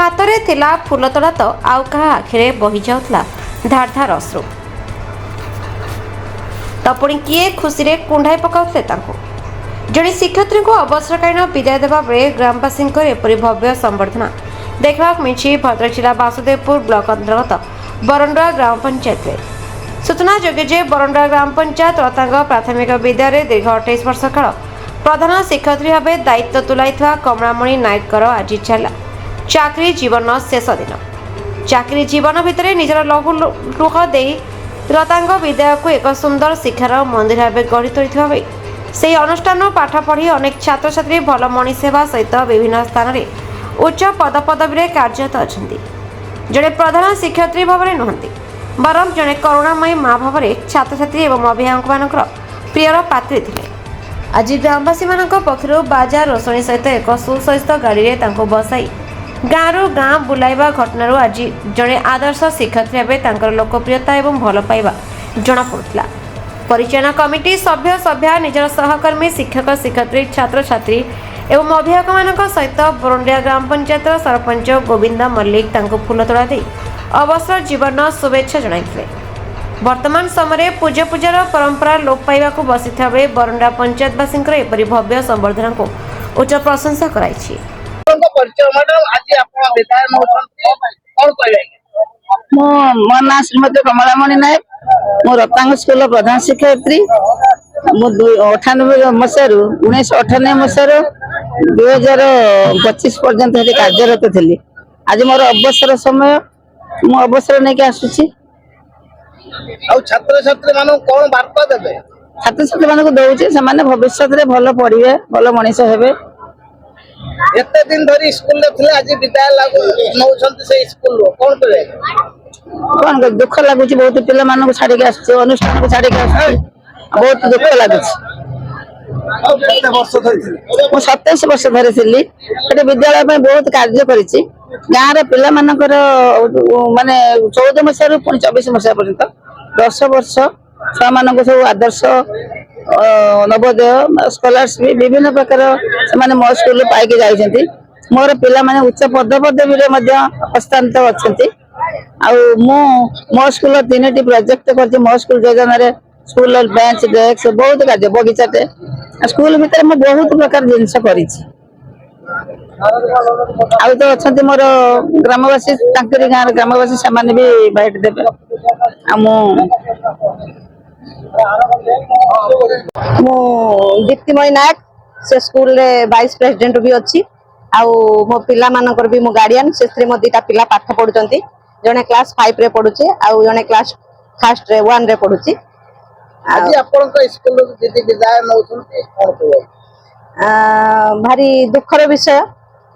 हाथ में थिला फूलतोड़ा तो आउ कहा आखिरे बही जाउथला धार धार अश्रु तो पुणी किए खुशी रे कुंडाई पकाउथले तांको जड़े शिक्षयित्री को अवसरकालीन विदाय देवा बेले ग्रामवासी एपरी भव्य संबर्धना देखा मिली भद्रक जिला वासुदेवपुर ब्लॉक अंतर्गत बरंडा ग्राम पंचायत में सूचना जोगे बरंडा ग्राम पंचायत रतांग प्राथमिक विद्यालय दीर्घ 28 वर्ष काल प्रधान शिक्षयित्री भाव दायित्व तुलाई कमलामणि नायकर आज चला चाकरी जीवन शेष दिन चाकरी जीवन भितर निजर लघु लुह दे रतांग विद्यालय को एक सुंदर शिक्षार मंदिर भाव गढ़ी तोड़ी से अनुष्ठान पाठ पढ़ी अनेक छात्र छात्री भल मनीष सेवा सहित विभिन्न स्थान में उच्च पदपदवी कार्यरत अच्छा जड़े प्रधान शिक्षयित्री भाव में नुहति बरं जड़े करुणामयी माँ भाव में छात्र छात्री एवं अभिभावक मान प्रियर पात्री थे आज ग्रामवासी पक्षर बाजा रोषणी सहित एक सुसज्जित गाड़ी में बसाई गाँव गाँ बुलाइवा घटना आज जड़े आदर्श शिक्षयित्री भाव लोकप्रियता एवं भल पाइबा जनापड़ा परिचालन कमिटी सभ्य सभ्या निजर सहकर्मी शिक्षक शिक्षयित्री छात्र छात्री एवं अभिभावक मान सहित बरंडिया ग्राम पंचायत सरपंच गोविंद मल्लिक फूलतोड़ा दे अवसर जीवन शुभेच्छा जणाइथिले। वर्तमान समय पूजा पूजार परंपरा लोप पाइबा बसी बरंडा पंचायतवासी एपरी भव्य संवर्धन को उच्च प्रशंसा कराई। मो ना श्रीमती कमलामणि नायक मो रतांग स्कूल प्रधान शिक्षयित्री 98 मसीह 1998 मसीह 2025 पर्यंत कार्यरत थी। आज मोर अवसर समय मु अवसर नहीं आसुची छात्र छात्री मान कौन वार्ता देबे छात्र छात्री मान दौचे से भविष्य में भल पढ़े भल मनीष हेबे। एते दिन धरी स्कूल ले थिले आज विदाय लागू नौछंती से स्कूल रो कौन करे कौन कर दुख लागुची बहुत पिला मान को छाड़ी के आछे अनुष्ठान को छाड़ी के आछे बहुत दुख लागुची। केते वर्ष धरि थिले मु 27 वर्ष धरि थिली एटे विद्यालय में बहुत कार्य करिछि गाँ रे पिला मानकर माने 14 मसीह रु 24 मसीह पर्यंत 10 वर्ष छुआ मान सब आदर्श नवोदय स्कॉलरशिप विभिन्न प्रकार से मो स्कूल पाई जाइछन्ति मोर पिला माने उच्च पदपदवी रे मध्य हस्तांतर अछन्ति आ मो स्कूल 3टी प्रोजेक्ट करछि मो स्कूल योजना रे स्कूल बेंच डेस्क बहुत कार्य बगीचाटे स्कूल भीतर मैं बहुत प्रकार जिनस करिछि आ तो अछन्ति मोर ग्रामवासी तांकरी गाँ ग्रामवासी से भी बाइट देबे आ मो दीप्तिमयी नायक से स्कूल रे वाइस प्रेसिडेंट भी अच्छी आउ मो पिला मानकर भी मो गार्डियन से मो दीटा पिला पाठ पढुचंती जने क्लास 5 रे पढुचे आउ जने क्लास फर्स्ट रे 1 रे पढुची। आज आपन को स्कूल दीदी विदाय नौछंती कोन कहै भारी दुखर विषय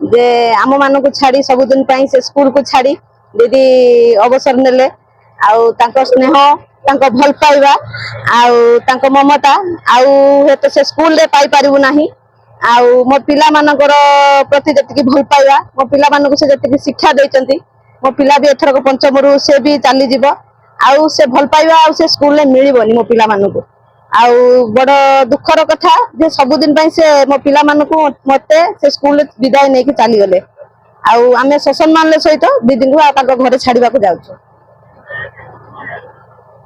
जे आम मान को छाड़ी सब दिन पई से स्कूल को छाड़ी दीदी अवसर नेले आउ तांको स्नेह तांको भल पाइबा आउ तांको ममता आउ हेतु से स्कूल रे पाई परिबु नाही आउ मो पिला मानकर प्रति जति भल पाइबा मो पिला मान को से जति शिक्षा देचंती मो पिला भी एथरक पंचम रु से भी चली जीवो आउ से भल पाइबा आउ से स्कूल रे मिलिबोनी मो पिला मान को आउ बड़ दुखर कथा जे सब दिन पई से मो पिला मान को मते से स्कूल विदाय नै कि चली गले आउ आमे सम्मान ले सहित दीदी को ताको घरे छाड़ीबा को जाउछु।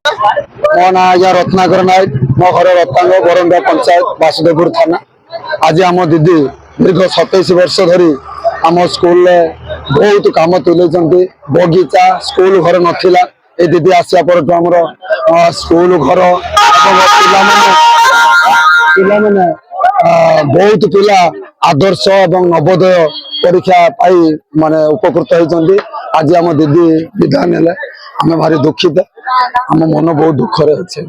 मो ना रत्नाकर नायक मो घर रत्नांग बरंडा पंचायत वासुदेवपुर थाना। आज आम दीदी दीर्घ 27 वर्ष धरी आम स्कूल बहुत कम तुले बगीचा स्कूल घर नथिला ए दीदी आसिया पर आमर स्कूल घर पिला बहुत पिला आदर्श एवं नवोदय परीक्षा पाई माने उपकृत होती। आज आम दीदी विदाय नेले आम भारी दुखित आम मन बहुत दुख रे अच्छे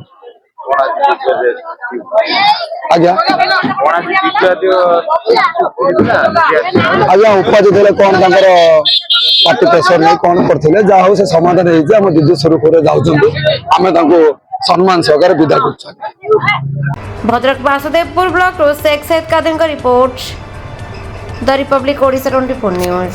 आज्ञा आज्ञा उपाधि देले कौन पार्टी प्रेसर नहीं कौन करते जहाँ से समाधान होम दीदी सुरखुरे जाऊँ सम्मान सहकार विदा कर। भद्रक वासुदेवपुर ब्लॉक शेख सैयद कादिर का report the Republic Odisha 24 news.